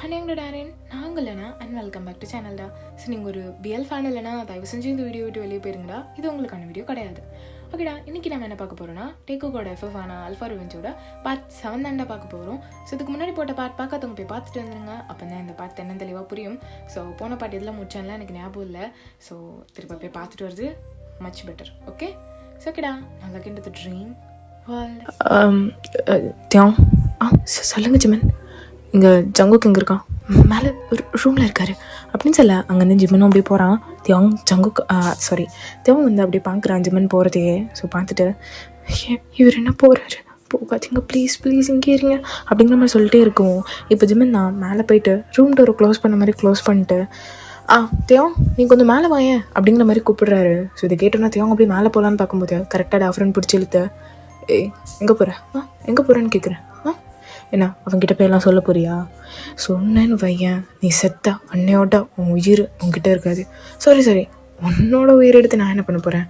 ஹனியோட டேரன் நாங்கள் இல்லைனா அண்ட் வெல்கம் பேக் டு சேனல்டா. ஸோ நீங்கள் ஒரு பிஎல் ஃபேன் இல்லைனா தயவு செஞ்சு இந்த வீடியோ விட்டு வெளியே போயிருங்கடா. இது உங்களுக்கான வீடியோ கிடையாது. ஓகேடா, இன்றைக்கி நம்ம என்ன பார்க்க போகிறோம்னா டேக்கோட எஃப்எஃப் ஆன அல்ஃபா ரிவெஞ்சோட பார்ட் 7 தாண்டா பார்க்க போகிறோம். ஸோ இதுக்கு முன்னாடி போட்ட பார்ட் பார்க்காதவங்க போய் பார்த்துட்டு வந்துருங்க. அப்போ தான் இந்த பார்ட் என்ன தெளிவாக புரியும். ஸோ போன பார்ட் எதில் முடிச்சான்லாம் எனக்கு ஞாபகம் இல்லை. ஸோ திரும்ப போய் பார்த்துட்டு வருது மச் பெட்டர். ஓகே ஸோ ஓகேடா, நான் look into the dream world. சொல்லுங்க ஜிமன், இங்கே ஜங்குக்கு எங்கே இருக்கான்? மேலே ஒரு ரூமில் இருக்காரு அப்படின்னு சொல்ல அங்கேருந்து ஜிமனும் அப்படியே போகிறான். ஜங்குக்கு தியாங் வந்து அப்படியே பார்க்குறான் ஜிமன் போகிறதையே. ஸோ பார்த்துட்டு இவர் என்ன போகிறாரு, போகாதீங்க ப்ளீஸ் ப்ளீஸ் இங்கே இருங்க அப்படிங்கிற மாதிரி சொல்லிட்டே இருக்கும். இப்போ ஜிமன் தான் மேலே போயிட்டு ரூம் டோரை க்ளோஸ் பண்ண மாதிரி க்ளோஸ் பண்ணிட்டு தியாங் நீ கொஞ்சம் மேலே வாயேன் அப்படிங்கிற மாதிரி கூப்பிடுறாரு. ஸோ இதை கேட்டோன்னா தியாங் அப்படியே மேலே போகலான்னு பார்க்கும்போது கரெக்டாக டாஃப்ரன் பிடிச்சி இழுத்து எங்கே போகிறேன் எங்கே போகிறேன்னு கேட்குறேன். என்ன அவன்கிட்ட போயெல்லாம் சொல்ல போறியா? சொன்னேன்னு வையன் நீ செத்தா அன்னையோட உன் உயிர் உன்கிட்ட இருக்காது. சரி உன்னோட உயிர் எடுத்து நான் என்ன பண்ண போகிறேன்?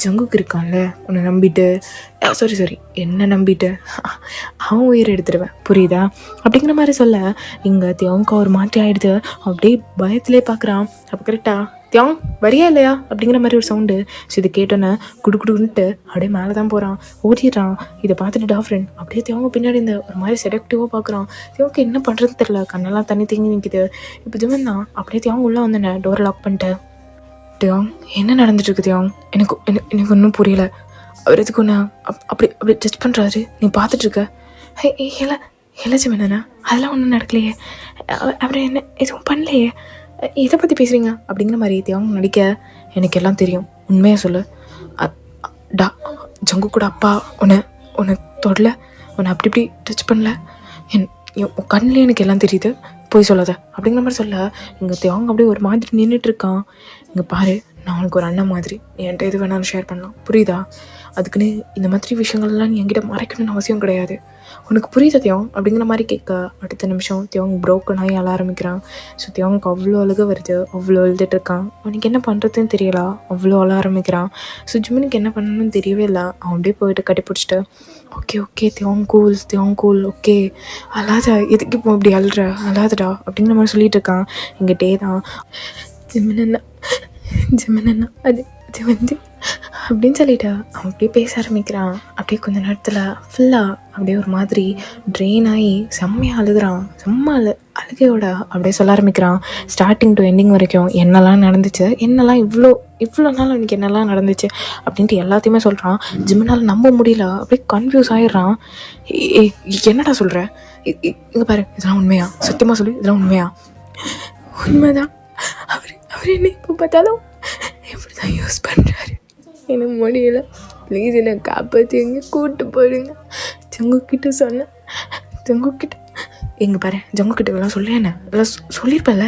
ஜங்குக்கு இருக்கான்ல உன்னை நம்பிட்டு என்ன நம்பிட்டு அவன் உயிரை எடுத்துடுவேன், புரியுதா அப்படிங்கிற மாதிரி சொல்ல இங்கே தியாங்கா ஒரு மாதிரி ஆகிடுது. அப்படியே பயத்திலே பார்க்குறான். அப்போ கரெக்டாக தியாங் வரியா இல்லையா அப்படிங்கிற மாதிரி ஒரு சவுண்டு. ஸோ இது கேட்டோன்னே குடுக்குடுன்ட்டு அப்படியே மேலே தான் போகிறான், ஓடிடுறான். இதை பார்த்துட்டு டாஃப்ரன் அப்படியே தியாங்க பின்னாடி இந்த ஒரு மாதிரி செடக்டிவாக பார்க்குறான். தியாவுக்கு என்ன பண்ணுறதுன்னு தெரில, கண்ணெல்லாம் தண்ணி தேங்கி நிற்கிது. இப்போ ஜிமன் தான் அப்படியே தியாங்க உள்ளே வந்தேன், டோரை லாக் பண்ணிட்டேன். தியாங் என்ன நடந்துட்டுருக்கு தியாங்? எனக்கு ஒன்றும் புரியல. அவர் எதுக்கு ஒன்று அப்படி டச் பண்ணுறாரு, நீ பார்த்துட்ருக்க? இல்லை ஜிமன் அதெல்லாம் ஒன்றும் நடக்கலையே, அவர் என்ன எதுவும் பண்ணலையே, இதை பற்றி பேசுகிறீங்க அப்படிங்கிற மாதிரி தியாங் நடிக்க. எனக்கு எல்லாம் தெரியும், உண்மையாக சொல்லு. ஜங்கு கூட அப்பா உன்னை தொடல, உன்னை அப்படி டச் பண்ணல, உன் கண்ணிலே எனக்கு எல்லாம் தெரியுது, போய் சொல்லாத அப்படிங்கிற மாதிரி சொல்ல இங்கே தியாங் அப்படியே ஒரு மாதிரி நின்றுட்டு இருக்கான். இங்கே பாரு, நான் உனக்கு ஒரு அண்ணன் மாதிரி, நீ என்கிட்ட எது வேணாலும் ஷேர் பண்ணலாம், புரியுதா? அதுக்குன்னு இந்த மாதிரி விஷயங்கள்லாம் நீ என்கிட்ட மறைக்கணும்னு அவசியம் கிடையாது, உனக்கு புரியுதா தியாங் அப்படிங்கிற மாதிரி கேட்க அடுத்த நிமிஷம் தியாங் ப்ரோக்கன் ஆகி அழ ஆரம்பிக்கிறான். ஸோ தியாங்க்கு அவ்வளோ அழுக வருது, அவ்வளோ எழுதிட்டு இருக்கான். அவனுக்கு என்ன பண்ணுறதுன்னு தெரியலா, அவ்வளோ அழ ஆரம்பிக்கிறான். ஸோ ஜிமனுக்கு என்ன பண்ணணும்னு தெரியவே இல்லை. அவன் அப்படியே போயிட்டு கட்டி பிடிச்சிட்டு ஓகே தியாங் கூல் ஓகே அழாத, எதுக்கு இப்போ இப்படி அழாதடா அப்படிங்கிற மாதிரி சொல்லிட்டு இருக்கான். எங்கிட்டே தான் ஜிமன் அது வந்து அப்படின்னு சொல்லிட்டு அவன் அப்படியே பேச ஆரம்பிக்கிறான். அப்படியே கொஞ்ச நேரத்தில் ஃபுல்லாக அப்படியே ஒரு மாதிரி ட்ரெயின் ஆகி செம்மையாக அழுகுறான். அழுகையோட அப்படியே சொல்ல ஆரம்பிக்கிறான். ஸ்டார்டிங் டு எண்டிங் வரைக்கும் என்னெல்லாம் நடந்துச்சு, என்னெல்லாம் இவ்வளோ நாள் அவனுக்கு என்னெல்லாம் நடந்துச்சு அப்படின்ட்டு எல்லாத்தையுமே சொல்கிறான். ஜிமனால் நம்ப முடியல, அப்படியே கன்ஃபியூஸ் ஆகிடுறான். என்னடா சொல்கிற? இங்கே பாரு, இதெல்லாம் உண்மையா? சத்தியமாக சொல்லு, இதெல்லாம் உண்மையா? உண்மைதான். அவர் என்ன இப்போ பார்த்தாலும் எப்படி தான் யூஸ் பண்ணுறாரு, எனக்கு முடியல, ப்ளீஸ் என்னை காப்பாற்றி எங்கே கூப்பிட்டு போயிடுங்க. ஜங்குக்கிட்ட சொன்னேன், ஜங்குக்கிட்ட எங்கே பாரு, ஜங்குக்கிட்ட எல்லாம் சொல்லி என்ன எல்லாம் சொல்லியிருப்பேன்ல,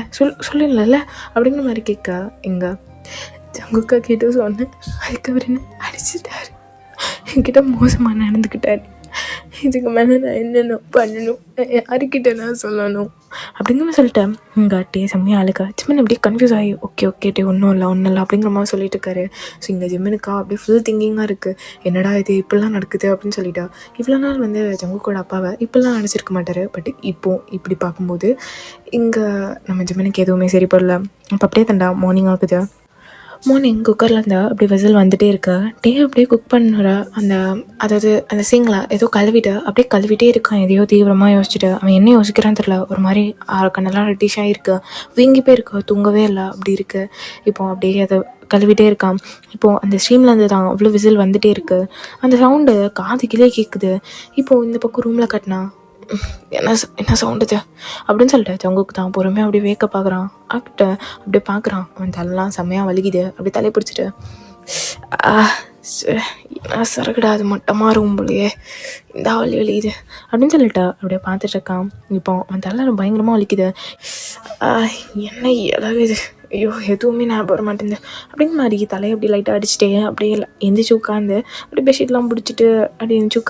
சொல்லல அப்படிங்கிற மாதிரி கேட்க எங்க ஜங்குக்கா கிட்ட சொன்னேன். அதுக்கு அவர் என்ன அடிச்சுட்டாரு, என்கிட்ட மோசமாக நடந்துக்கிட்டாரு. இதுக்கு மேலே நான் என்னென்ன பண்ணணும், யாருக்கிட்ட நான் சொல்லணும் அப்படிங்கிற சொல்லிட்டேன். இங்கே டே செம்மையாக அழுக்கா. ஜிம்மன் அப்படியே கன்ஃபியூஸ் ஆகி ஓகே டே ஒன்றும் இல்லை அப்படிங்கிற மாதிரி சொல்லிட்டு இருக்காரு. ஸோ இங்கே ஜிம்மனுக்கா அப்படியே ஃபுல் திங்கிங்காக இருக்குது. என்னடா இது இப்படிலாம் நடக்குது அப்படின்னு சொல்லிட்டா. இவ்வளோ நாள் வந்து ஜங்குக்கோட அப்பாவை இப்படிலாம் நினச்சிருக்க மாட்டார். பட் இப்போது இப்படி பார்க்கும்போது இங்கே நம்ம ஜிம்மனுக்கு எதுவுமே சரிப்படல. அப்போ அப்படியே தண்டா மார்னிங் ஆகுது. மார்னிங் குக்கரில் இருந்தால் அப்படி விசில் வந்துகிட்டே இருக்க. டே அப்படியே குக் பண்ணுற அந்த சிங்கில் ஏதோ கழுவிட்டே இருக்கான். எதையோ தீவிரமாக யோசிச்சுட்டு. அவன் என்ன யோசிக்கிறான்னு தெரியல, ஒரு மாதிரி கண்ணெல்லாம் ரெட்டிஷாக இருக்கு, வீங்கி போயிருக்கு, தூங்கவே இல்லை, அப்படி இருக்குது. இப்போ அப்படியே அதை கழுவிட்டே இருக்கான். இப்போது அந்த ஸ்ட்ரீம்லேருந்து தான் அவ்வளோ விசில் வந்துகிட்டே இருக்குது. அந்த சவுண்டு காதுக்கிலே கேட்குது. இப்போது இந்த பக்கம் ரூமில் கட்டினா என்ன சவுண்டு இது அப்படின்னு சொல்லிட்டு ஜங்குக்கு தான் பொறுமையாக அப்படியே வேக்க பார்க்குறான். அப்படியே பார்க்குறான். அவன் தலைலாம் செம்மையாக வலிக்குது. அப்படியே தலையை பிடிச்சிட்டு சரக்குடா அது மட்டமாக இருக்கும் போலையே, இந்த வலிக்குது அப்படின்னு சொல்லிட்டு அப்படியே பார்த்துட்டு இருக்கான். இப்போ அவன் தலை பயங்கரமாக வலிக்குது. என்ன இலகுது, ஐயோ எதுவுமே நான் போட மாட்டேங்குது அப்படிங்கிற மாதிரி தலையை அப்படி லைட்டாக அடிச்சுட்டே அப்படியே எந்திரிச்சு உட்காந்து அப்படியே பெட்ஷீட்லாம் பிடிச்சிட்டு அப்படியே எந்திரிச்சு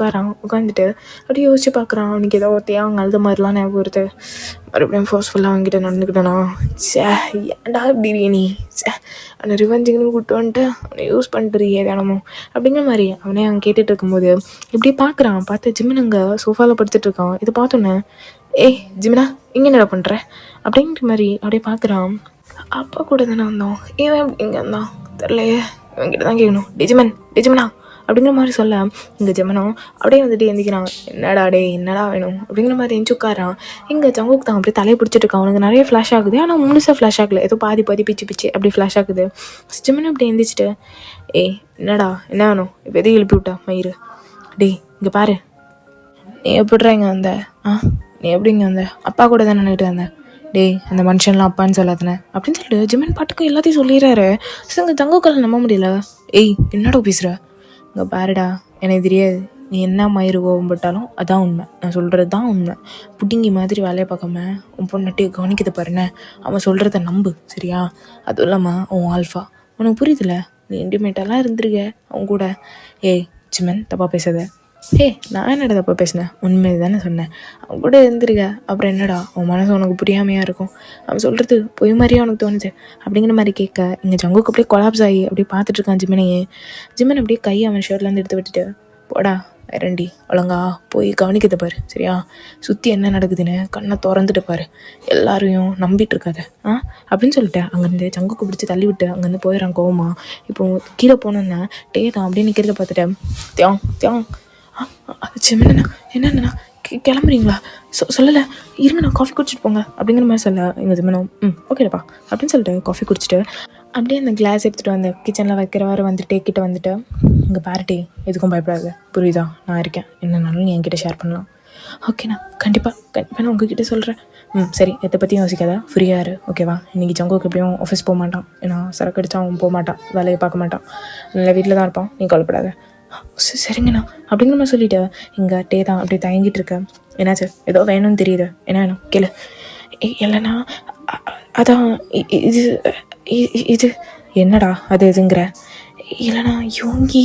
உட்காந்துட்டு அப்படியே யோசிச்சு பார்க்குறான். அவனுக்கு ஏதோ தேவை அழுத மாதிரிலாம் ஞாபகம் வருது. மறுபடியும் ஃபோர்ஸ்ஃபுல்லாக அவங்ககிட்ட நடந்துக்கிட்டேனா, ஏன்டா இப்படி நீ அவனை ரிவெஞ்சிங்கன்னு கூப்பிட்டு வந்துட்டு அவனை யூஸ் பண்ணிட்டு தினமும் அப்படிங்கிற மாதிரி அவனே அவன் கேட்டுட்டு இருக்கும்போது இப்படி பார்க்குறான். பார்த்து ஜிம்மன் அங்கே சோஃபாவில் படுத்துட்டு இருக்கான். இதை பார்த்தோன்னே ஏய் ஜிமினா இங்கே என்னடா பண்ணுற அப்படிங்கிற மாதிரி அப்படியே பார்க்குறான். அப்பா கூட தானே வந்தோம், இவன் இங்கே வந்தான் தெரிலையே, இவன்கிட்ட தான் கேட்கணும். டிஜிமனா அப்படிங்கிற மாதிரி சொல்ல இங்கே ஜெமனும் அப்படியே வந்துட்டு எந்திக்கிறான். என்னடா டே என்னடா வேணும் அப்படிங்கிற மாதிரி எஞ்சி உட்காரான். இங்கே ஜங்குக்கு தான் அப்படியே தலையை பிடிச்சிட்டு இருக்கான். அவனுக்கு நிறைய ஃப்ளாஷ் ஆகுது, ஆனால் முழுசாக ஃப்ளாஷ் ஆகலை, ஏதோ பாதி பிச்சு அப்படி ஃப்ளாஷ் ஆகுது. ஜெமனும் அப்படி எந்திரிச்சிட்டு ஏய் என்னடா என்ன வேணும் இப்போ எதையும் எழுப்பி விட்டா மயிறு, டே இங்கே பாரு, நீ எப்படிறா இங்கே வந்த? நீ எப்படி இங்கே வந்த? அப்பா கூட தானே நின்றுட்டு வந்தேன். டேய் அந்த மனுஷன்லாம் அப்பான்னு சொல்லாதானே அப்படின்னு சொல்லிட்டு ஜிமன் பாட்டுக்கு எல்லாத்தையும் சொல்லிடுறாரு. இங்கே ஜங்குக்கால் நம்ப முடியல. ஏய் என்னடா பேசுகிற? இங்கே பாருடா, எனக்கு தெரியாது நீ என்ன மயிறு கோவப்பட்டாலும் அதான் உண்மை, நான் சொல்கிறது தான் உண்மை. புட்டிங்கி மாதிரி வேலையை பார்க்காம உன் பொண்ணாட்டி கவனிக்கதை பாருன்னு அவன் சொல்கிறத நம்பு சரியா? அதுவும் இல்லாமல் உன் ஆல்ஃபா உனக்கு புரியுதுல, நீ இன்டிமேட்டெல்லாம் இருந்திருக்க அவன் கூட. ஏய் ஜிமன் தப்பாக பேசாத. நான் என்னடா தப்பாக பேசினேன், உண்மை தானே சொன்னேன். அவன் கூட இருந்திருக்க, அப்புறம் என்னடா அவன் மனசு உனக்கு புரியாமையாக இருக்கும், அவன் சொல்கிறது பொய் மாதிரியே உனக்கு தோணுது அப்படிங்கிற மாதிரி கேட்க இங்கே ஜங்குக்கு அப்படியே கொலாப்ஸ் ஆகி அப்படியே பார்த்துட்டு இருக்கான் ஜிமனையே. ஜிமன் அப்படியே கையை அவன் ஷர்ட்லேருந்து எடுத்து விட்டுட்டு போடா ரெண்டி ஒழுங்கா போய் கவனிக்கதை பாரு சரியா? சுற்றி என்ன நடக்குதுன்னு கண்ணை திறந்துட்டு பாரு, எல்லாரையும் நம்பிட்டு இருக்காத அப்படின்னு சொல்லிட்டேன். அங்கேருந்து ஜங்குக்கு பிடிச்சி தள்ளி விட்டு அங்கேருந்து போயிடறான் கோவமா. இப்போ கீழே போனோன்னா டே தான் அப்படியே நிற்கிறத பார்த்துட்டேன். தியாங் ஜிமனா என்னண்ணா கிளம்புறீங்களா? சொல்லலை, இருங்க நான் காஃபி குடிச்சிட்டு போங்க அப்படிங்கிற மாதிரி சொல்ல எங்கள் ஜிமனும் ஓகேப்பா அப்படின்னு சொல்லிட்டு காஃபி குடிச்சிட்டு அப்படியே அந்த கிளாஸ் எடுத்துகிட்டு வந்து கிச்சனில் வைக்கிறவாறு வந்துட்டு கிட்ட வந்துட்டு இங்கே பாருட்டி எதுக்கும் பயப்படாது புரியுதா, நான் இருக்கேன், என்னன்னாலும் நீ என்கிட்ட ஷேர் பண்ணலாம். ஓகேண்ணா கண்டிப்பாக நான் உங்ககிட்ட சொல்கிறேன். சரி எதை பற்றியும் யோசிக்காத, ஃப்ரீயாக இரு ஓகேவா? இன்றைக்கி ஜங்குக்கு எப்படியும் ஆஃபீஸ் போக மாட்டான், ஏன்னா சரக்கு அடித்தா அவன் போக மாட்டான், வேலையை பார்க்க மாட்டான், நல்லா வீட்டில் தான் இருப்பான், நீ கவலைப்படாத. சரிங்கண்ணா அப்படிங்கிற மாதிரி சொல்லிவிட்டு இங்கே டே தான் அப்படியே தயங்கிட்டு இருக்கேன். என்னாச்சு, ஏதோ வேணும்னு தெரியுது, என்ன வேணும் கேளு. இல்லைண்ணா அதான் இது இது என்னடா அது எதுங்கிற? இல்லைண்ணா யோங்கி.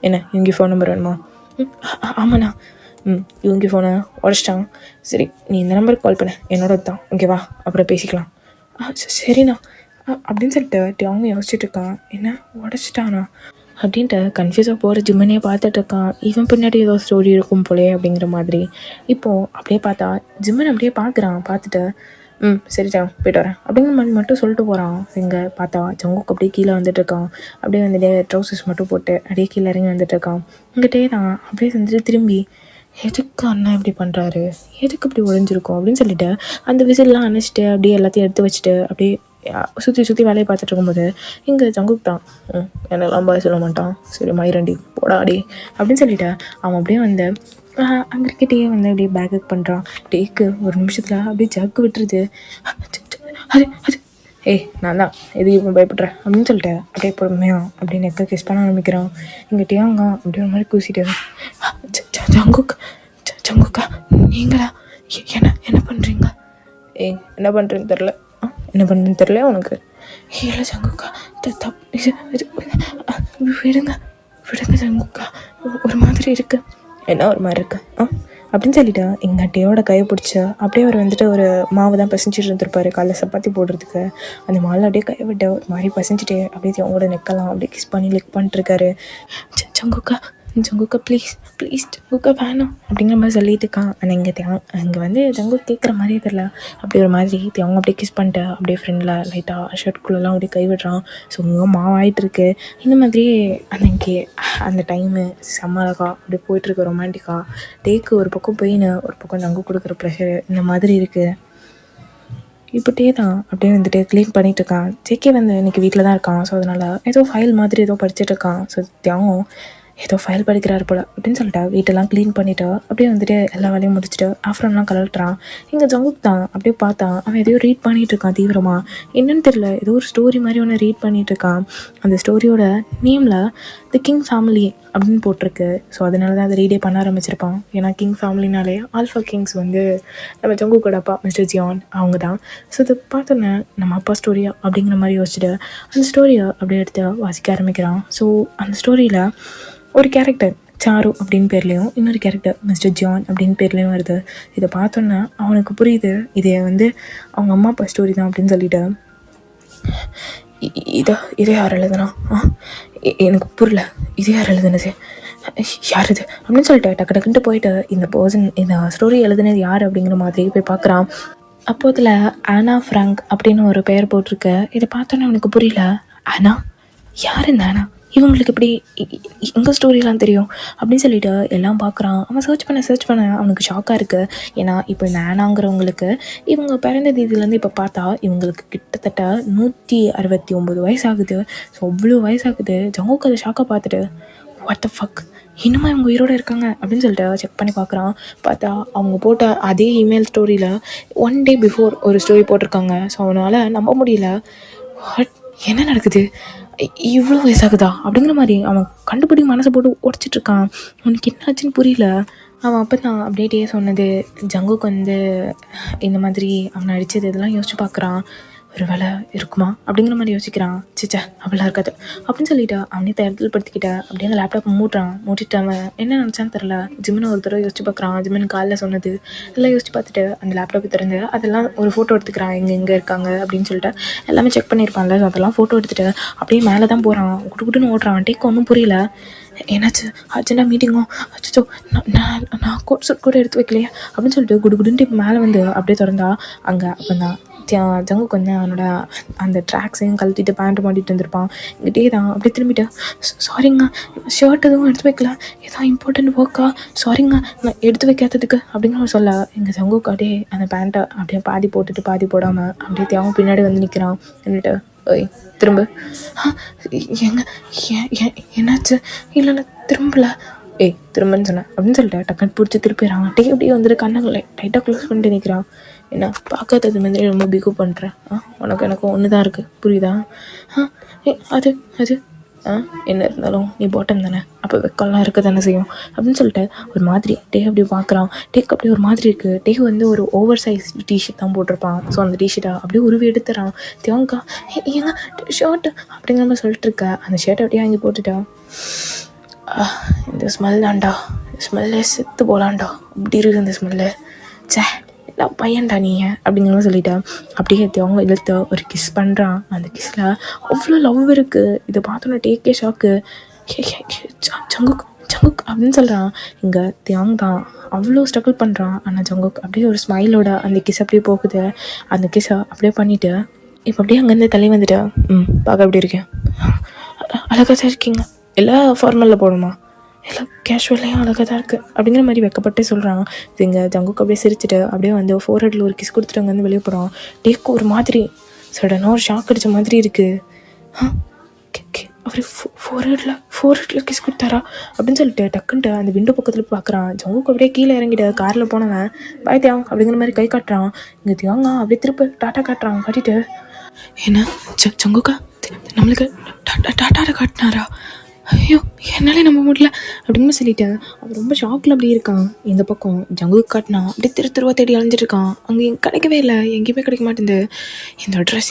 என்ன யோங்கி ஃபோன் நம்பர் வேணுமா? ஆமாண்ணா. யோங்கி ஃபோனை உடச்சிட்டான். சரி நீ இந்த நம்பருக்கு கால் பண்ண, என்னோட தான் ஓகேவா, அப்புறம் பேசிக்கலாம். சரிண்ணா அப்படின்னு சொல்லிட்டு அவங்க யோசிச்சுட்டு இருக்கான். என்ன உடச்சிட்டானா அப்படின்ட்டு கன்ஃபியூஸாக போகிற ஜிம்மனையே பார்த்துட்ருக்கான். இவன் பின்னாடி ஏதோ ஸ்டோரி இருக்கும் போலே அப்படிங்கிற மாதிரி. இப்போது அப்படியே பார்த்தா ஜிம்மன் அப்படியே பார்க்குறான். பார்த்துட்டு சரி போயிட்டு வரேன் அப்படிங்கிற மாதிரி மட்டும் சொல்லிட்டு போகிறான். இங்கே பார்த்தா ஜங்குக்கு அப்படியே கீழே வந்துட்டுருக்கான். அப்படியே வந்துட்டு ட்ரௌசர்ஸ் மட்டும் போட்டு அப்படியே கீழே இறங்கி வந்துட்டுருக்கான். இங்கிட்டே தான் அப்படியே வந்துட்டு திரும்பி எதுக்கு அண்ணா இப்படி பண்ணுறாரு, எதுக்கு இப்படி ஒழிஞ்சிருக்கும் அப்படின்னு சொல்லிட்டு அந்த விசில்லாம் அணைச்சிட்டு அப்படியே எல்லாத்தையும் எடுத்து வச்சுட்டு அப்படியே சுற்றி வேலையை பார்த்துட்டு இருக்கும்போது இங்கே ஜங்குக்கு தான் என்னெல்லாம் பாய் சொல்ல மாட்டான். சரி மயிரண்டி போடாடி அப்படின்னு சொல்லிட்டு அவன் அப்படியே வந்து அங்கே இருக்கிட்டே வந்து அப்படியே பேக்கப் பண்ணுறான். டேக்கு ஒரு நிமிஷத்தில் அப்படியே ஜக்கு விட்டுருது. அது நான் தான் எதுக்கு இப்போ பயப்படுறேன் அப்படின்னு சொல்லிட்டு அப்படியே பொறுமையாக அப்படியே நெக்க கிஸ் பண்ண ஆரம்பிக்கிறான். இங்கே டேங்க அப்படியே ஒரு மாதிரி கூசிட்டு ஜங்குக்கா நீங்களா என்ன பண்ணுறீங்க? என்ன பண்ணுறேன்னு தெரில, என்ன பண்ணுறேன்னு தெரில உனக்கு? இல்லை ஜங்குக்கா விடுங்க ஜங்குக்கா, ஒரு மாதிரி இருக்கு. என்ன ஒரு மாதிரி இருக்கு அப்படின்னு சொல்லிட்டு எங்கள் டேயோட கையை பிடிச்ச அப்படியே அவர் வந்துட்டு ஒரு மாவு தான் பசிஞ்சிட்டு இருந்திருப்பாரு காலைல சப்பாத்தி போடுறதுக்கு. அந்த மாவில் அப்படியே கையை விட்டு ஒரு மாதிரி பசிஞ்சிட்டே அப்படியே அவங்களோட நெக்கலாம் அப்படியே கிஸ் பண்ணி லிக் பண்ணிட்டுருக்காரு. ஜங்குக்கா ப்ளீஸ் ஜங்குக்கா வேணாம் அப்படிங்கிற மாதிரி சொல்லிட்டு இருக்கான். ஆனால் இங்கே வந்து ஜங்கு கேட்குற மாதிரியே தெரில. அப்படி ஒரு மாதிரி அவங்க அப்படியே கிஸ் பண்ணிட்டு அப்படியே ஃப்ரெண்டில் லைட்டாக ஷர்ட்குள்ளெல்லாம் அப்படியே கை விடுறான். ஸோ இங்கே மாவாயிட்டு இருக்கு. இந்த மாதிரி அன்னைக்கு அந்த டைமு செம்ம அழகா அப்படியே போயிட்டுருக்கு ரொமான்டிக்காக. டேக்கு ஒரு பக்கம் பெயின், ஒரு பக்கம் ஜங்கு கொடுக்குற ப்ரெஷரு இந்த மாதிரி இருக்குது. இப்போ டே தான் அப்படியே வந்துட்டு க்ளீன் பண்ணிகிட்டு இருக்கான். ஜேகே வந்து இன்றைக்கி வீட்டில் தான் இருக்கான். ஸோ அதனால் ஏதோ ஃபைல் மாதிரி ஏதோ படிச்சுட்டு இருக்கான். ஸோ தியாகம் ஏதோ ஃபைல் படிக்கிறாரு போல் அப்படின்னு சொல்லிட்டு வீட்டெல்லாம் க்ளீன் பண்ணிவிட்டு அப்படியே வந்துட்டு எல்லா வேலையும் முடிச்சுட்டு ஆஃப்டர்லாம் கலட்டுறான். இங்கே ஜங்குக்கு தான் அப்படியே பார்த்தான். அவன் எதையோ ரீட் பண்ணிகிட்டு இருக்கான் தீவிரமாக. என்னன்னு தெரியல, ஏதோ ஒரு ஸ்டோரி மாதிரி ஒன்று ரீட் பண்ணிகிட்டு இருக்கான். அந்த ஸ்டோரியோட நேமில் தி கிங் ஃபேமிலி அப்படின்னு போட்டிருக்கு. ஸோ அதனால தான் அதை ரீடே பண்ண ஆரம்பிச்சிருப்பான். ஏன்னா கிங் ஃபேமிலினாலே ஆல்ஃபா கிங்ஸ் வந்து நம்ம ஜங்குக்கோட அப்பா மிஸ்டர் ஜியான் அவங்க தான். ஸோ இதை பார்த்தோன்னே நம்ம அப்பா ஸ்டோரியா அப்படிங்கிற மாதிரி யோசிச்சுட்டு அந்த ஸ்டோரியை அப்படியே எடுத்து வாசிக்க ஆரம்பிக்கிறான். ஸோ அந்த ஸ்டோரியில் ஒரு கேரக்டர் சாரு அப்படின்னு பேர்லேயும் இன்னொரு கேரக்டர் மிஸ்டர் ஜான் அப்படின்னு பேர்லேயும் வருது. இதை பார்த்தோன்னா அவனுக்கு புரியுது இதை வந்து அவங்க அம்மா அப்பா ஸ்டோரி தான் அப்படின்னு சொல்லிட்டு இதை யார் எழுதுனா எனக்கு புரியல, இது யார் எழுதுனது? யார் இது அப்படின்னு சொல்லிட்டு டக்கு டக்குன்ட்டு போயிட்டு இந்த பர்சன் இந்த ஸ்டோரி எழுதுனது யார் அப்படிங்கிற மாதிரி போய் பார்க்குறான். அப்போ இதில் ஆனா ஃப்ராங்க் அப்படின்னு ஒரு பெயர் போட்டிருக்கு. இதை பார்த்தோன்னே அவனுக்கு புரியல. ஆனா யார் இந்த ஆனா, இவங்களுக்கு இப்படி எங்கள் ஸ்டோரியெலாம் தெரியும் அப்படின்னு சொல்லிட்டு எல்லாம் பார்க்குறான். அவன் சர்ச் பண்ண அவனுக்கு ஷாக்காக இருக்குது. ஏன்னா இப்போ இந்த ஆனாங்கிறவங்களுக்கு இவங்க பிறந்த தேதியிலேருந்து இப்போ பார்த்தா இவங்களுக்கு கிட்டத்தட்ட 169 வயசு ஆகுது. ஸோ அவ்வளோ வயசாகுது. ஜங்குக்கு அதை ஷாக்காக பார்த்துட்டு வாட் த ஃபக், இன்னுமா இவங்க உயிரோடு இருக்காங்க அப்படின்னு சொல்லிட்டு செக் பண்ணி பார்க்குறான். பார்த்தா அவங்க போட்ட அதே இமெயில் ஸ்டோரியில் 1 day பிஃபோர் ஒரு ஸ்டோரி போட்டிருக்காங்க. ஸோ அவனால் நம்ப முடியல. வாட், என்ன நடக்குது, இவ்வளோ வயசாகுதா அப்படிங்கிற மாதிரி அவன் கண்டுபிடி மனசை போட்டு உடச்சிட்ருக்கான். அவனுக்கு என்ன ஆச்சுன்னு புரியல. அவன் அப்போ தான் அப்படியே சொன்னது ஜங்குக்கு வந்து இந்த மாதிரி அவனை அடித்தது இதெல்லாம் யோசிச்சு பார்க்குறான். ஒரு வேலை இருக்குமா அப்படிங்கிற மாதிரி யோசிக்கிறான். சிச்சா அவளாக இருக்காது அப்படின்னு சொல்லிட்டு அவனே தயாரில் படுத்திக்கிட்ட அப்படியே அந்த லேப்டாப் மூட்டிட்டு அவன் என்ன நினச்சான்னு தெரில. ஜிம்னு ஒரு தடவை யோசிச்சு பார்க்குறான். ஜிம்மின் காலில் சொன்னது எல்லாம் யோசிச்சு பார்த்துட்டு அந்த லேப்டாப்பை திறந்து அதெல்லாம் ஒரு ஃபோட்டோ எடுத்துக்கிறான். எங்கே இருக்காங்க அப்படின்னு சொல்லிட்டு எல்லாமே செக் பண்ணியிருப்பான்ல. ஸோ அதெல்லாம் ஃபோட்டோ எடுத்துகிட்டு அப்படியே மேலே தான் போகிறான். குட்டுன்னு ஓடுறான். டேக்கு ஒன்றும் புரியல. என்னாச்சு, அர்ஜென்ட்டாக மீட்டிங்கோ, அச்சோ நான் கோட் சூட் கூட எடுத்து வைக்கலையே அப்படின்னு சொல்லிட்டு குடுகுடுன்ட்டு இப்போ மேலே வந்து அப்படியே திறந்தா அங்கே அப்போ தான் ஜங்குக்கு வந்து அவனோட அந்த ட்ராக்ஸையும் கழட்டிட்டு பேண்ட்டு மாட்டிகிட்டு வந்திருப்பான். இங்கிட்டே தான் அப்படியே திரும்பிட்டு சாரிங்க ஷர்ட் எதுவும் எடுத்து வைக்கல, ஏதோ இம்பார்ட்டன்ட் ஒர்க்கா, சாரிங்க நான் எடுத்து வைக்காததுக்கு அப்படிங்கிற சொல்ல எங்கள் ஜங்குக்கு அப்படியே அந்த பேண்ட்டை அப்படியே பாதி போட்டுட்டு பாதி போடாமல் அப்படியே தேவன் பின்னாடி வந்து நிற்கிறான். நின்றுட்டு ஓய் திரும்ப, எங்க என்னாச்சு, இல்லை திரும்பல, ஏய் திரும்பன்னு சொன்னேன் அப்படின்னு சொல்லிட்டு டக்குன்னு பிடிச்சி திருப்பிடுறான். டே அப்படியே வந்துட்டு கண்ணங்களை டைட்டாக க்ளோஸ் பண்ணிட்டு நிற்கிறான். என்ன பார்க்காதது மாதிரி ரொம்ப பிகு பண்ணுறேன். எனக்கும் ஒன்று தான் இருக்குது புரியுதா? அது அது என்ன இருந்தாலும் நீ பாட்டம் தானே, அப்போ வெக்கெல்லாம் இருக்க தானே செய்யும் அப்படின்னு சொல்லிட்டு ஒரு மாதிரி டே அப்படி பார்க்குறான். டேக்கு அப்படியே ஒரு மாதிரி இருக்குது. டே வந்து ஒரு ஓவர் சைஸ் டிஷர்ட் தான் போட்டிருப்பான். ஸோ அந்த டிஷர்ட்டை அப்படியே உருவி எடுத்துறான். தேவங்கா ஏங்க ஷர்ட்டு அப்படிங்கிற மாதிரி சொல்லிட்டு இருக்க அந்த ஷர்ட்டை அப்படியே வாங்கி போட்டுட்டான். இந்த ஸ்மெல் தான்டா, ஸ்மெல்லே செத்து போகலான்டா அப்படி இருக்குது இந்த ஸ்மெல்லு. சே நான் பையன்டா நீ அப்படிங்கிற மாதிரி சொல்லிட்டா அப்படியே அவங்க இழுத்து ஒரு கிஸ் பண்ணுறான். அந்த கிஸ்ஸில் அவ்வளோ லவ் இருக்குது. இதை பார்த்தோன்னா டேக்கே ஷாக்கு. ஜங்குக் ஜங்குக் அப்படின்னு சொல்கிறான். இங்கே தியாங் தான் அவ்வளோ ஸ்ட்ரகிள் பண்ணுறான். ஆனால் ஜங்குக் அப்படியே ஒரு ஸ்மைலோட அந்த கிஸ் அப்படியே போகுது. அந்த கிஸ்ஸை அப்படியே பண்ணிவிட்டு இப்போ அப்படியே அங்கேருந்து தள்ளி வந்துட்டு பார்க்க அப்படி இருக்கேன், அழகாக தான் இருக்கீங்க, எல்லாம் ஃபார்மலில் போடுமா, எல்லாம் கேஷுவலையும் அழகாக தான் இருக்குது அப்படிங்கிற மாதிரி வெக்கப்பட்டு சொல்கிறான். இது இங்கே ஜங்குக்கு அப்படியே சிரிச்சுட்டு அப்படியே வந்து ஃபோர்ஹெட்டில் ஒரு கிஸ் கொடுத்துட்டு அங்கே வந்து வெளியே போகிறான். டேக்கு ஒரு மாதிரி சடனாக ஒரு ஷாக் அடித்த மாதிரி இருக்குது. அவர் ஃபோர்ஹெட்டில் கிஸ் கொடுத்தாரா அப்படின்னு சொல்லிட்டு டக்குன்ட்டு அந்த விண்டோ பக்கத்தில் பார்க்குறான். ஜங்குக்கு அப்படியே கீழே இறங்கிட்டு காரில் போனவன் பாய் தியாங் அப்படிங்கிற மாதிரி கை காட்டுறான். இங்கே தியாங்க அப்படியே திருப்பி டாட்டா காட்டுறான். காட்டிட்டு என்ன ஜங்குக்கா நம்மளுக்கு டாட்டா காட்டினாரா, ஐயோ என்னாலே நம்ப முடியல அப்படின்னு சொல்லிட்டு அவன் ரொம்ப ஷாக்கில் அப்படி இருக்கான். இந்த பக்கம் ஜங்குக்கு காட்டினா அப்படியே திருவா தேடி அலைஞ்சிட்டு இருக்கான். அங்கே கிடைக்கவே இல்லை, எங்கேயுமே கிடைக்க மாட்டேங்குது. இந்த அட்ரஸ்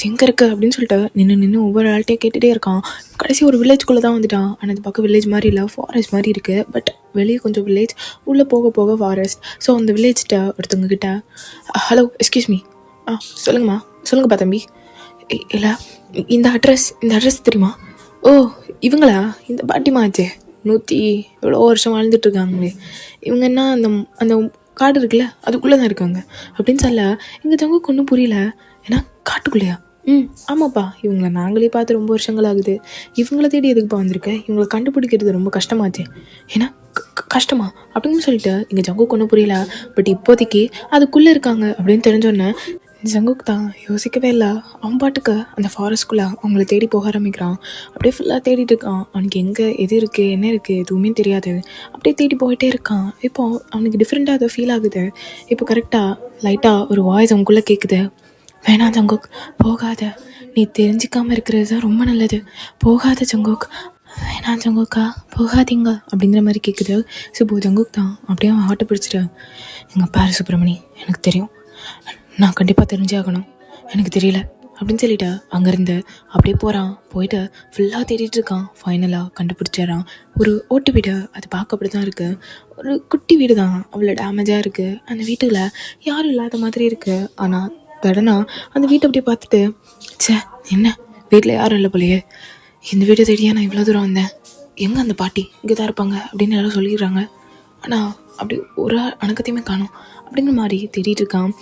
எங்கே இருக்குது அப்படின்னு சொல்லிட்டு நின்று ஒவ்வொரு ஆள்கிட்டே கேட்டுகிட்டே இருக்கான். கடைசி ஒரு வில்லேஜ்குள்ளே தான் வந்துட்டான். ஆனால் அது பக்கம் வில்லேஜ் மாதிரி இல்லை, ஃபாரஸ்ட் மாதிரி இருக்குது. பட் வெளியே கொஞ்சம் வில்லேஜ், உள்ளே போக ஃபாரஸ்ட். ஸோ அந்த வில்லேஜ்கிட்ட ஒருத்தவங்க கிட்ட ஹலோ எக்ஸ்கியூஸ் மீ, சொல்லுங்கப்பா தம்பி, இல்லை இந்த அட்ரஸ் தெரியுமா? ஓ இவங்களா, இந்த பாட்டிமா ஆச்சே 100 எவ்வளோ வருஷம் வாழ்ந்துட்டுருக்காங்களே, இவங்க என்ன அந்த காடு இருக்குல்ல அதுக்குள்ளே தான் இருக்காங்க அப்படின்னு சொல்ல எங்கள் ஜங்குக்கு ஒன்றும் புரியல. ஏன்னா காட்டுக்குள்ளேயா? ஆமாப்பா, இவங்களை நாங்களே பார்த்து ரொம்ப வருஷங்கள் ஆகுது, இவங்கள தேடி எதுக்குப்பா வந்திருக்க, இவங்களை கண்டுபிடிக்கிறது ரொம்ப கஷ்டமாச்சே. ஏன்னா கஷ்டமா அப்படின்னு சொல்லிட்டு எங்கள் ஜங்குக்கு ஒன்றும் புரியல. பட் இப்போதைக்கு அதுக்குள்ளே இருக்காங்க அப்படின்னு தெரிஞ்சோன்னே ஜங்குக் தான் யோசிக்கவே இல்லை. அவன் பாட்டுக்கு அந்த ஃபாரஸ்ட்குள்ளே அவங்கள தேடி போக ஆரம்பிக்கிறான். அப்படியே ஃபுல்லாக தேடிட்டு இருக்கான். அவனுக்கு எங்கே எது இருக்குது என்ன இருக்குது எதுவுமே தெரியாது. அப்படியே தேடி போயிட்டே இருக்கான். இப்போ அவனுக்கு டிஃப்ரெண்ட்டாக அதை ஃபீல் ஆகுது. இப்போ கரெக்டாக லைட்டாக ஒரு வாய்ஸ் அவனுக்குள்ளே கேட்குது. வேணாம் ஜங்குக் போகாத, நீ தெரிஞ்சிக்காமல் இருக்கிறது தான் ரொம்ப நல்லது, போகாத ஜங்குக், வேணாம் ஜங்குக்கா போகாதீங்க அப்படிங்கிற மாதிரி கேட்குது. ஸோ இப்போ ஜங்குக் தான் அப்படியே அவன் ஆட்டை பிடிச்சிட்டு எங்கள் பாரு சுப்பிரமணி, எனக்கு தெரியும், நான் கண்டிப்பாக தெரிஞ்சே ஆகணும், எனக்கு தெரியல அப்படின்னு சொல்லிட்டு அங்கேருந்து அப்படியே போகிறான். போயிட்டு ஃபுல்லாக தேடிட்டு இருக்கான். ஃபைனலாக கண்டுபிடிச்சிடறான். ஒரு ஓட்டு வீடு, அது பார்க்க அப்படி தான் இருக்குது. ஒரு குட்டி வீடு தான், அவ்வளோ டேமேஜாக இருக்குது. அந்த வீட்டில் யாரும் இல்லாத மாதிரி இருக்குது. ஆனால் கடனா அந்த வீட்டை அப்படியே பார்த்துட்டு என்ன வீட்டில் யாரும் இல்லை போலையே, இந்த வீட்டை தேடியா நான் இவ்வளோ தூரம் வந்தேன், எங்கே அந்த பாட்டி இங்கே தான் இருப்பாங்க அப்படின்னு எல்லாம் சொல்லிடுறாங்க. ஆனால் அப்படி ஒரு அணக்கத்தையுமே காணோம். அப்படிங்கிற மாதிரி தேடிட்டு இருக்கான்.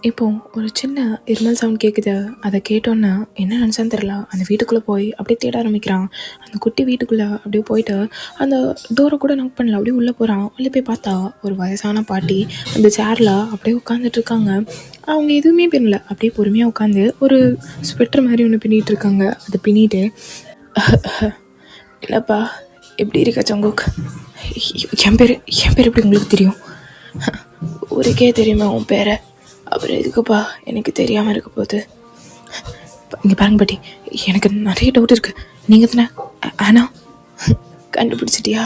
இப்போது ஒரு சின்ன இருமல் சவுண்ட் கேட்குது. அதை கேட்டோன்னா என்ன நினச்சான்னு தெரில, அந்த வீட்டுக்குள்ளே போய் அப்படியே தேட ஆரம்பிக்கிறான். அந்த குட்டி வீட்டுக்குள்ளே அப்படியே போயிட்டு அந்த டோரை கூட நாக் பண்ணல, அப்படியே உள்ளே போகிறான். உள்ளே போய் பார்த்தா ஒரு வயசான பாட்டி அந்த சேரில் அப்படியே உட்காந்துட்ருக்காங்க. அவங்க எதுவுமே பின்னல, அப்படியே பொறுமையாக உட்காந்து ஒரு ஸ்வெட்டர் மாதிரி ஒன்று பின்னிட்டு இருக்காங்க. அதை பின்னிட்டு இல்லைப்பா எப்படி இருக்க சங்கோக், என் பேர் எப்படி உங்களுக்கு தெரியும்? ஊருக்கே தெரியுமா உன் பேரை? அப்புறம் எதுக்குப்பா எனக்கு தெரியாமல் இருக்க போகுது? இங்கே பாருங்க பாட்டி, எனக்கு நிறைய டவுட் இருக்குது. நீங்கள் தானே ஆனா கண்டுபிடிச்சிட்டியா?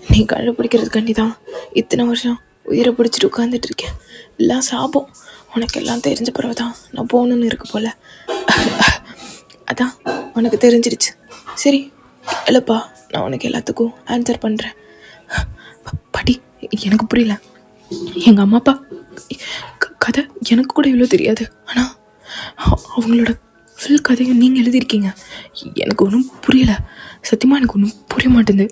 நீ கண்டுபிடிக்கிறதுக்காண்டி தான் இத்தனை வருஷம் உயிரை பிடிச்சிட்டு உட்காந்துட்டு இருக்கேன். எல்லாம் சாபம். உனக்கு எல்லாம் தெரிஞ்ச பிறகு தான் நான் போகணுன்னு இருக்கு போல். அதான் உனக்கு தெரிஞ்சிடுச்சு. சரி இல்லைப்பா, நான் உனக்கு எல்லாத்துக்கும் ஆன்சர் பண்ணுறேன். பாட்டி எனக்கு புரியல. எங்கள் அம்மா அப்பா கதை எனக்கு கூட இவ்வளோ தெரியாது. ஆனால் அவங்களோட ஃபுல் கதையும் நீங்கள் எழுதியிருக்கீங்க. எனக்கு ஒன்றும் புரியலை. சத்தியமாக எனக்கு ஒன்றும் புரிய மாட்டேங்குது.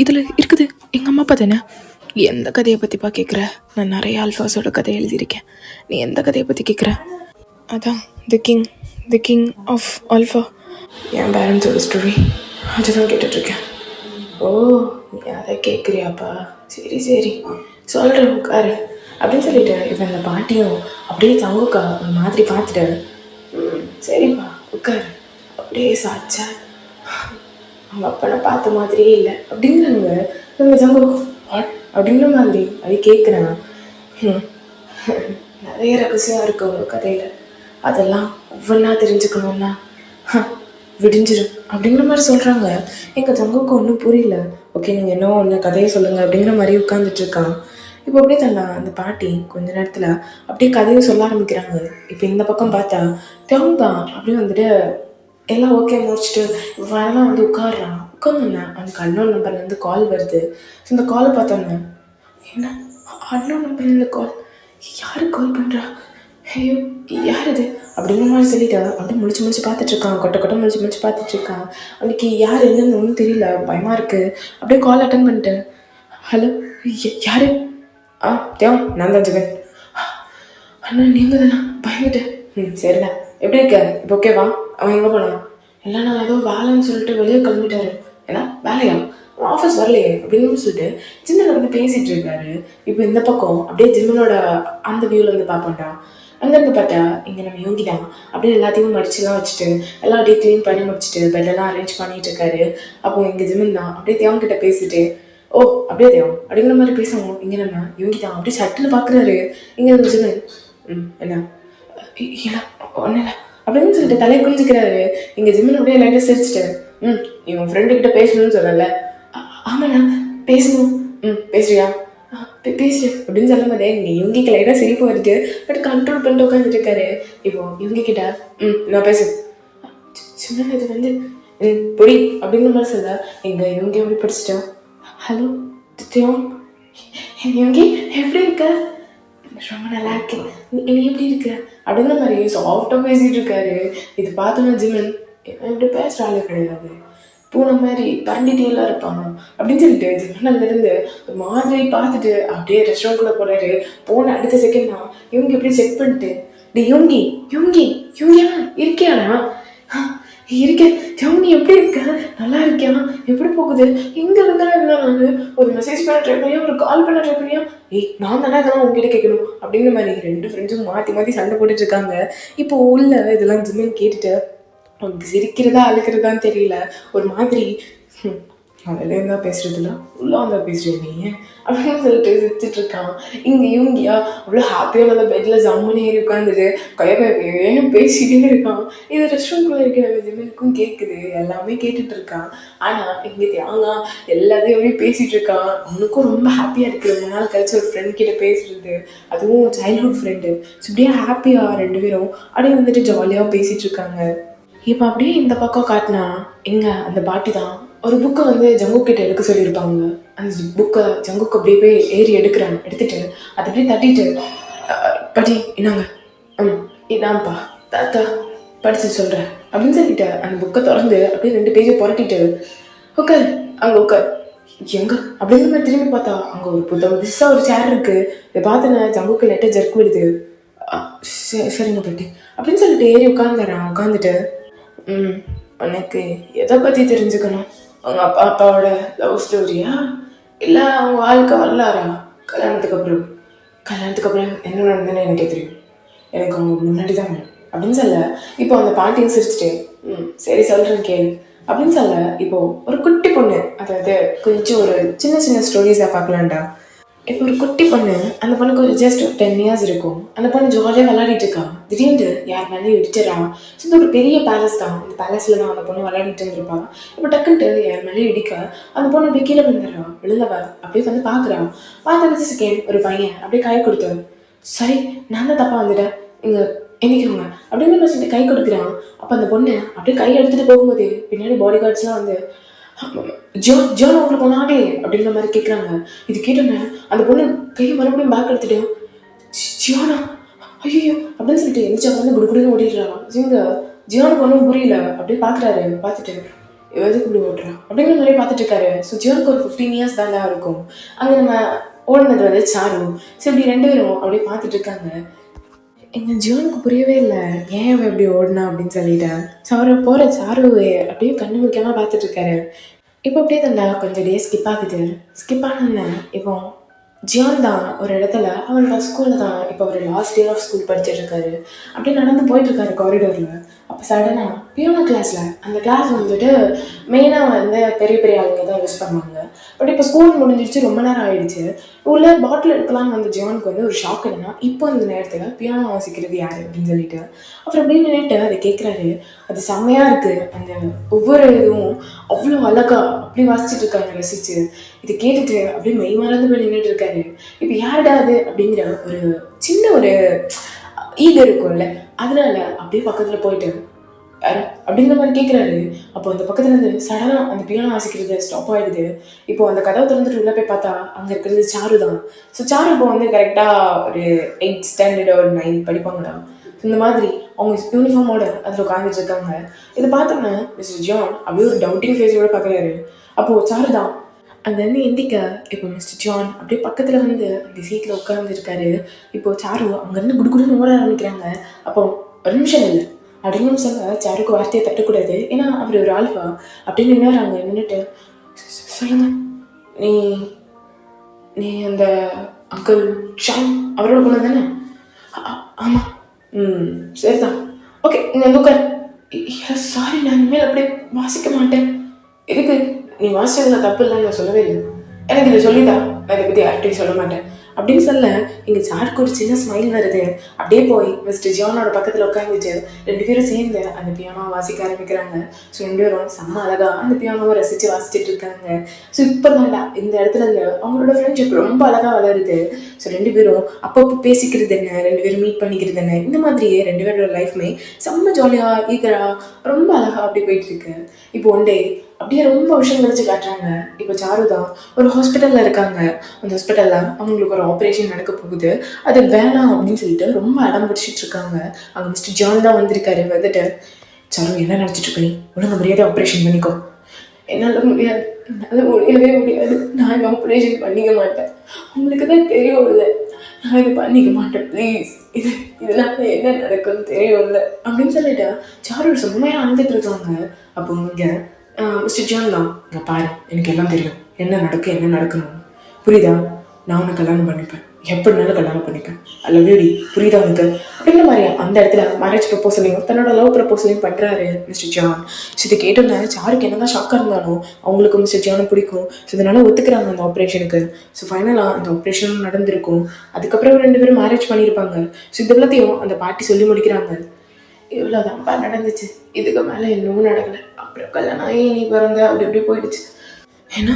இதில் இருக்குது எங்கள் அம்மா அப்பா தானே. எந்த கதையை பற்றிப்பா கேட்குற? நான் நிறைய ஆல்ஃபாஸோட கதையை எழுதியிருக்கேன். நீ எந்த கதையை பற்றி கேட்குற? அதான் தி கிங் ஆஃப் ஆல்ஃபா, என் பேரண்ட்ஸோட ஸ்டோரி. அதுதான் கேட்டுட்ருக்கேன். ஓ, நீ அதை கேட்குறியாப்பா? சரி சொல்கிறேன் உட்காரு அப்படின்னு சொல்லிட்டு இவன் அந்த பாட்டியும் அப்படியே தங்குக்கா ஒரு மாதிரி பார்த்துட்டு சரிப்பா உட்காரு அப்படியே சாச்சா அவங்க அப்பனை பார்த்த மாதிரியே இல்லை அப்படிங்கிறாங்க. இவங்க தங்கு அப்படிங்கிற மாதிரி அது கேட்குறேன். நிறைய ரகசியம் இருக்கு உங்க கதையில், அதெல்லாம் ஒவ்வொன்றா தெரிஞ்சுக்கணும்னா விடிஞ்சிடும் அப்படிங்கிற மாதிரி சொல்கிறாங்க. எங்கள் தங்குக்கு ஒன்றும் புரியல. ஓகே நீங்கள் என்ன ஒன்று கதையை சொல்லுங்கள் அப்படிங்கிற மாதிரி உட்காந்துட்ருக்கான். இப்போ அப்படியே தந்தா அந்த பாட்டி கொஞ்ச நேரத்தில் அப்படியே கதையை சொல்ல ஆரம்பிக்கிறாங்க. இப்போ இந்த பக்கம் பார்த்தா தான் அப்படியே வந்துட்டு எல்லாம் ஓகே முடிச்சுட்டு வரலாம் வந்து உட்காடுறான். உட்காந்துண்ணே அவனுக்கு அன்னோன் நம்பர்லேருந்து கால் வருது. ஸோ இந்த காலை பார்த்தோன்னே என்ன அன்னோன் நம்பர்லேருந்து கால், யாருக்கு கால் பண்ணுறா? ஐயோ யார் இது அப்படிங்கிற மாதிரி சொல்லிட்டு அப்படியே முடிச்சு பார்த்துட்ருக்கான். கொட்டை முடிச்சு பார்த்துட்ருக்கான். அவனுக்கு யார் என்னன்னு ஒன்றும் தெரியல, பயமாக இருக்குது. அப்படியே கால் அட்டன் பண்ணிட்டு ஹலோ யார்? தேவ் நான் தான் ஜெகன். அண்ணா நீங்கள் தானே? பயந்துட்டேன். சரிண்ணா எப்படி இருக்க இப்போ? ஓகேவா? அவன் எங்கே போனான்? இல்லை நான் ஏதோ வேலைன்னு சொல்லிட்டு வெளியே கிளம்பிட்டாரு. ஏன்னா வேலையா? ஆஃபீஸ் வரலையே அப்படின்னு சொல்லிட்டு ஜிம்மில் வந்து பேசிகிட்டு இருக்காரு. இப்போ இந்த பக்கம் அப்படியே ஜிம்மனோட அந்த வியூவில் வந்து பார்ப்போம்டா. அங்கேருந்து பார்த்தா இங்கே நம்ம யோகி தான் அப்படியே எல்லாத்தையும் மடிச்சுலாம் வச்சுட்டு எல்லாம் அப்படியே க்ளீன் பண்ணி முடிச்சுட்டு பெட்டெல்லாம் அரேஞ்ச் பண்ணிட்டு இருக்காரு. அப்போ எங்கள் ஜிம்மன் தான் அப்படியே தேவங்கிட்ட பேசிட்டு ஓ அப்படியே தேவம் அப்படிங்கிற மாதிரி பேசுவோம். இங்கே நம்ம யோகி தான் அப்படியே சட்டுன்னு பார்க்குறாரு. இங்கே நம்ம ஜிம்மன் என்ன இல்லை ஒன்றும் இல்லை அப்படின்னு சொல்லிட்டு தலையை குளிச்சுக்கிறாரு. இங்கே ஜிம்மன் அப்படியே லைட்டாக சிரிச்சிட்டு இவன் ஃப்ரெண்டுக்கிட்ட பேசணும்னு சொல்லல. ஆமாண்ணா பேசணும். பேசுறியா? பேசு அப்படின்னு சொல்ல போதே இங்கே இவங்கிக்கு லைட்டாக சிரிப்பு வருது. பட் கண்ட்ரோல் பண்ணிட்டு உட்காந்துட்டு இருக்காரு. இப்போ இவங்க கிட்ட நான் பேசு சின்ன இது வந்து பொடி அப்படிங்கிற மாதிரி சொல்ல எங்கள் இவங்க எப்படி படிச்சுட்டா ஹலோ தித்தியம் இவங்க எப்படி இருக்க? ரொம்ப நல்லா இருக்கேன். நீ எப்படி இருக்க அப்படிங்கிற மாதிரி சாஃப்டாக பேசிகிட்டு இருக்காரு. இது பார்த்தோன்னா ஜிம்மன் எப்படி பேசுகிற ஆளே கிடையாது, பூனை மாதிரி பரண்டிட்டியெல்லாம் இருப்பாங்க அப்படின்னு சொல்லிட்டு ஜிம்மன் அங்கேருந்து ஒரு மாதிரி பார்த்துட்டு அப்படியே ரெஸ்டாரண்ட்குள்ளே போகிறாரு. போன அடுத்த செகண்ட் தான் இவங்க எப்படி செக் பண்ணிட்டு டி யோங்கி இருக்கியாண்ணா? இருக்கேன். யோங்கி எப்படி இருக்க? நல்லா இருக்கியா? எப்படி போகுது? எங்கே இருந்தாலும் நான் ஒரு மெசேஜ் பண்ண ட்ரை பண்ணியா, ஒரு கால் பண்ண ட்ரை பண்ணியா? நான் தானே இதெல்லாம் உங்ககிட்ட கேட்கணும் அப்படிங்கிற மாதிரி ரெண்டு ஃப்ரெண்ட்ஸும் மாற்றி சண்டை போட்டுட்டு இருக்காங்க. இப்போ உள்ள இதெல்லாம் ஜிம்மன் கேட்டுட்டு அவனுக்கு சிரிக்கிறதா அழுக்கிறதான்னு தெரியல. ஒரு மாதிரி அதுலேருந்து தான் பேசுறதுல உள்ள வந்தா பேசுகிறேன் நீ அப்படின்னு சொல்லிட்டு சிரிச்சிட்டு இருக்கான். இங்கே இவங்கியா அவ்வளோ ஹாப்பியாக நல்லா பெட்டில் ஜம்முன்னு ஏறி உட்காந்துட்டு கையன்னு பேசிகிட்டே இருக்கான். இது ரெஸ்டாரண்ட்குள்ளே இருக்கிற ஜிம்மனுக்கும் கேட்குது, எல்லாமே கேட்டுட்டு இருக்கான். ஆனால் இங்கே தேங்கா எல்லாத்தையும் அப்படியே பேசிகிட்டு இருக்கான். அவனுக்கும் ரொம்ப ஹாப்பியாக இருக்குது. ரொம்ப நாள் கழிச்சு ஒரு ஃப்ரெண்ட் கிட்ட பேசுறது, அதுவும் சைல்ட்ஹுட் ஃப்ரெண்டு. ஸோ இப்படியே ஹாப்பியாக ரெண்டு பேரும் அப்படியே வந்துட்டு ஜாலியாக பேசிகிட்டு இருக்காங்க. இப்போ அப்படியே இந்த பக்கம் காட்டினா எங்கே அந்த பாட்டி தான் ஒரு புக்கை வந்து ஜங்குக்கிட்ட எடுக்க சொல்லியிருப்பாங்க. அந்த புக்கை ஜங்குக்கு அப்படியே போய் ஏறி எடுத்துட்டு அதை அப்படியே தட்டிட்டு பாட்டி என்னங்க இதான்ப்பா தாத்தா படிச்சு சொல்கிறேன் அப்படின்னு சொல்லிட்டு அந்த புக்கை திறந்து அப்படியே 2 பேஜை புரட்டிட்டு உட்கார், அங்கே உட்கார். எங்க அப்படிங்கிற மாதிரி திரும்பி பார்த்தா அங்கே ஒரு புதுசாக ஒரு சேர் இருக்கு. இதை பார்த்துன்னு ஜங்குக்கு லைட்டாக ஜர்க் விடுது. சரிங்க பாட்டி அப்படின்னு சொல்லிட்டு ஏறி உட்காந்துறான். உட்காந்துட்டு உனக்கு எதை பற்றி தெரிஞ்சுக்கணும்? அவங்க அப்பாவோட லவ் ஸ்டோரியா இல்லை அவங்க வாழ்க்கை வரலாறா? கல்யாணத்துக்கு அப்புறம் என்ன நடந்ததுன்னு எனக்கே தெரியும். எனக்கு அவங்க முன்னாடி தான் வேணும் அப்படின்னு சொல்ல இப்போ அந்த பாட்டியை சிரிச்சுட்டு சரி சொல்கிறேன் கேளு அப்படின்னு சொல்ல இப்போ ஒரு குட்டி பொண்ணு, அதாவது கொஞ்சம் ஒரு சின்ன சின்ன ஸ்டோரிஸாக பார்க்கலான்டா. இப்போ ஒரு குட்டி பொண்ணு, அந்த பொண்ணுக்கு ஒரு ஜஸ்ட் 10 years இருக்கும். அந்த பொண்ணு ஜாலியாக விளையாடிட்டு இருக்கான். திடீர்னு யார் மேலேயும் இடிச்சிடறான். ஸோ இது ஒரு பெரிய பேலஸ் தான். அந்த பேலஸில் தான் அந்த பொண்ணு விளையாடிட்டு இருந்திருப்பான். இப்போ டக்குன்ட்டு யார் மேலேயும் இடிக்க அந்த பொண்ணு அப்படியே கீழே விழுந்துடுறான். விழுந்தவ அப்படியே வந்து பார்க்குறான். பார்த்த செகண்ட் ஒரு பையன் அப்படியே கை கொடுத்தான். சரி நான் தான் தப்பாக வந்துட்டேன், இங்கே என்னைக்குங்க அப்படிங்கிற சொல்லிட்டு கை கொடுக்குறான். அப்போ அந்த பொண்ணு அப்படியே கை எடுத்துகிட்டு போகும்போது பின்னாடி பாடி கார்ட்ஸ்லாம் வந்து ஜோன் உங்களுக்கு பொண்ணாகலே அப்படிங்கிற மாதிரி கேட்குறாங்க. இது கேட்டோன்னே அந்த பொண்ணு கையை மறுபடியும் பேக் எடுத்துட்டு ஜியோனா ஐயோ அப்படின்னு சொல்லிட்டு எந்திரிச்சா வந்து குடுக்குடுன்னு ஓடிடுறான். ஜியோனுக்கு ஒன்றும் புரியல. அப்படியே பார்க்குறாரு. பார்த்துட்டு எதுக்கு இப்படி ஓட்டுறான் அப்படிங்கிற மாதிரி பார்த்துட்டு இருக்காரு. ஸோ ஜியோனுக்கு ஒரு 15 years தான் இருக்கும். அங்கே நம்ம ஓடுனது வந்து சாரு. ஸோ இப்படி 2 பேரும் அப்படியே பார்த்துட்டு இருக்காங்க. எங்கள் ஜியோனுக்கு புரியவே இல்லை ஏன் அவன் எப்படி ஓடினா அப்படின்னு சொல்லிட்டேன். ஸோ அவரை போகிற சாருவை அப்படியே கண்ணு முக்கியமாக பார்த்துட்டு இருக்காரு. இப்போ அப்படியே தந்தா கொஞ்சம் டே ஸ்கிப் ஆகுது. ஸ்கிப் ஆனேன். இப்போ ஜியான் தான் ஒரு இடத்துல அவரோட ஸ்கூலில் தான் இப்போ அவர் லாஸ்ட் இயர் ஆஃப் ஸ்கூல் படிச்சுட்டு இருக்காரு. அப்படியே நடந்து போயிட்டுருக்காரு காரிடோரில். அப்போ சடனாக பியோனா கிளாஸில், அந்த கிளாஸ் வந்துட்டு மெயினாக வந்து பெரிய பெரிய ஆளுங்க தான் யூஸ் பண்ணுவாங்க. பட் இப்போ ஸ்கூல் முடிஞ்சிருச்சு, ரொம்ப நேரம் ஆகிடுச்சு. உள்ள பாட்டில் எடுக்கலான்னு வந்து ஜியானுக்கு வந்து ஒரு ஷாக் என்னன்னா, இப்போ அந்த நேரத்தில் பியானோ வாசிக்கிறது யார் அப்படின்னு சொல்லிட்டு அப்புறம் அப்படியே நின்றுட்டு அதை கேட்குறாரு. அது செம்மையாக இருக்குது. அந்த ஒவ்வொரு இதுவும் அவ்வளோ அழகா அப்படி வாசிச்சுட்டு இருக்காங்க ரசிச்சு. இது கேட்டுட்டு அப்படியே மெய் மறந்து போய் நின்றுட்டு இருக்காரு. இப்போ யாருடா அது அப்படிங்கிற ஒரு சின்ன ஒரு ஈகோ இருக்கும்ல, அதனால அப்படியே பக்கத்தில் போயிட்டு யாரு அப்படிங்கிற மாதிரி கேட்குறாரு. அப்போ அந்த பக்கத்துல இருந்து சடனாக அந்த பியானோ வாசிக்கிறது ஸ்டாப் ஆகிடுது. இப்போ அந்த கதவை திறந்துட்டு உள்ளே போய் பார்த்தா அங்கே இருக்கிறது சாரு தான். ஸோ சாரு இப்போ வந்து கரெக்டாக ஒரு 8th standard or 9th படிப்பாங்கடா. இந்த மாதிரி அவங்க யூனிஃபார்மோட அதில் உட்காந்துட்டு இருக்காங்க. இதை பார்த்தோன்னா மிஸ்டர் ஜான் அப்படியே ஒரு டவுட்டிங் ஃபேஸோட பார்க்குறாரு. அப்போது சாரு தான் அங்கேருந்து எந்திக்க இப்போ மிஸ்டர் ஜான் அப்படியே பக்கத்தில் வந்து அந்த சீட்டில் உட்காந்துருக்காரு. இப்போது சாரு அங்கேருந்து குடுகுடுன்னு ஓட ஆரம்பிக்கிறாங்க. அப்போ ஒரு நிமிஷம் இல்லை அப்படின்னு சொல்ல சாருக்கு வார்த்தையை தட்டக்கூடாது, ஏன்னா அவர் ஒரு ஆல்ஃபா. அப்படின்னு நின்றுறாங்க. நின்றுட்டு சொல்லுங்க, நீ நீ அந்த அங்கிள் ஷாம் அவரோட பொண்ணு தானே? ஆமாம். சரிதான், ஓகே நீங்கள் வந்து உட்கார். சாரி, நான் இனிமேல் அப்படியே வாசிக்க மாட்டேன். எதுக்கு? நீ வாசிச்சதுல தப்பு இல்லைன்னு நான் சொல்லவே இல்லை. எனக்கு இதை சொல்லிதான், நான் இதை பற்றி யார்கிட்டையும் சொல்ல மாட்டேன் அப்படின்னு சொல்ல எங்கள் சாருக்கு ஒரு சின்ன ஸ்மைல் வருது. அப்படியே போய் மிஸ்டர் ஜியானோட பக்கத்தில் உட்காந்துட்டு 2 பேரும் சேர்ந்து அந்த பியானோவை வாசிக்க ஆரம்பிக்கிறாங்க. ஸோ 2 பேரும் செம்ம அழகா அந்த பியானோவை ரசித்து வாசிச்சுட்டு இருக்காங்க. ஸோ இப்போ தான்டா இந்த இடத்துல இருந்து அவங்களோட ஃப்ரெண்ட்ஷிப் ரொம்ப அழகாக வளருது. ஸோ 2 பேரும் அப்பப்போ பேசிக்கிறது என்ன, 2 பேரும் மீட் பண்ணிக்கிறது என்ன, இந்த மாதிரியே 2 பேரோட லைஃப்மே செம்ம ஜாலியாக ஈகராக ரொம்ப அழகாக அப்படி போயிட்டு இருக்கு. இப்போ ஒன் டே அப்படியே ரொம்ப வருஷம் கழிச்சு காட்டுறாங்க. இப்போ சாரு தான் ஒரு ஹாஸ்பிட்டலில் இருக்காங்க. அந்த ஹாஸ்பிட்டலில் அவங்களுக்கு ஒரு ஆப்ரேஷன் நடக்க போகுது. அது வேணாம் அப்படின்னு சொல்லிட்டு ரொம்ப அடம் பிடிச்சிட்டு இருக்காங்க. அங்கே மிஸ்டர் ஜான் தான் வந்திருக்காரு. வந்துட்டு சாரு என்ன நினச்சிட்டு இருக்க, நீ ஒழுங்கு மரியாதை ஆப்ரேஷன் பண்ணிக்கோ. என்னால் முடியாது, என்னால் முடியவே முடியாது, நான் இந்த ஆப்ரேஷன் பண்ணிக்க மாட்டேன், உங்களுக்கு தான் தெரியும் இல்லை, நான் இது பண்ணிக்க மாட்டேன் ப்ளீஸ், இதனால என்ன நடக்கும்னு தெரியும் இல்லை அப்படின்னு சொல்லிட்டு சாரு செம்மையாக அழுந்துட்டு இருக்காங்க. அப்போ இங்கே மிஸ்டர் ஜான் தான், நான் பாரு எனக்கு எல்லாம் தெரியும், என்ன நடக்கணும் புரியுதா, நான் உன்னை கல்யாணம் பண்ணிப்பேன், எப்படினாலும் கல்யாணம் பண்ணிப்பேன், ஐ லவ் யூ டி, புரியுதா உனக்கு அப்படிங்கிற மாதிரி அந்த இடத்துல மேரேஜ் ப்ரப்போசலையும் தன்னோட லவ் ப்ரப்போசலையும் பண்ணுறாரு மிஸ்டர் ஜான். ஸோ இதை கேட்டோன்னா சாருக்கு என்னதான் ஷாக்காக இருந்தாலும் அவங்களுக்கு மிஸ்டர் ஜானை பிடிக்கும். ஸோ இதனால ஒத்துக்கிறாங்க அந்த ஆப்ரேஷனுக்கு. ஸோ ஃபைனலாக அந்த ஆப்ரேஷனும் நடந்திருக்கும். அதுக்கப்புறம் 2 பேரும் மேரேஜ் பண்ணியிருப்பாங்க. ஸோ இது எல்லாத்தையும் அந்த பாட்டி சொல்லி முடிக்கிறாங்க. இவ்வளோதான்ப்பா நடந்துச்சு, இதுக்கு மேலே இன்னும் நடக்கலை, அப்புறம் கல்யாணம் ஆகி நீ பிறந்த அப்படி இப்படி போயிடுச்சு. ஏன்னா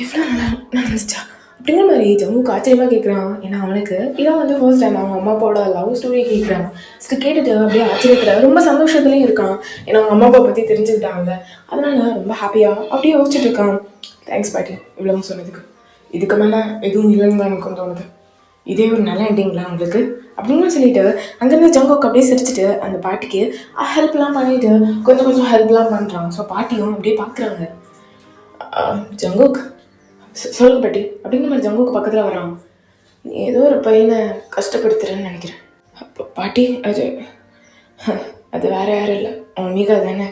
இவ்வளோ நல்லா நடந்துச்சா அப்படிங்கிற மாதிரி ஜம்முக்கு ஆச்சரியமாக கேட்குறான். ஏன்னா அவனுக்கு இதான் வந்து ஃபர்ஸ்ட் டைம் அவங்க அம்மா அப்பாவோட லவ் ஸ்டோரியை கேட்குறான். ஸோ கேட்டுட்டு அப்படியே ஆச்சரியத்தில் ரொம்ப சந்தோஷத்துலேயும் இருக்கான். ஏன்னா அவங்க அம்மா அப்பா பற்றி தெரிஞ்சுக்கிட்டாங்க. அதனால ரொம்ப ஹாப்பியாக அப்படியே யோசிச்சுட்டு இருக்கான். தேங்க்ஸ் பாட்டி இவ்வளோ சொன்னதுக்கு, இதுக்கு மேலே எதுவும் இல்லைன்னு தான் எனக்கு தோணுது, இதே ஒரு நல்ல எண்டிங்களா உங்களுக்கு அப்படின்னு சொல்லிட்டு அங்கேருந்து ஜங்குக்கு அப்படியே சிரிச்சுட்டு அந்த பாட்டிக்கு ஹெல்ப்லாம் பண்ணிட்டு கொஞ்சம் ஹெல்ப்லாம் பண்ணுறான். ஸோ பாட்டியும் அப்படியே பார்க்குறாங்க. ஜங்குக் சொல்லுங்க பாட்டி அப்படிங்கிற மாதிரி ஜங்குக்கு பக்கத்தில் வரான். நீ ஏதோ ஒரு பையனை கஷ்டப்படுத்துறேன்னு நினைக்கிறேன். பாட்டி அது அது வேற யாரும் இல்லை, அவன் மீகா தானே.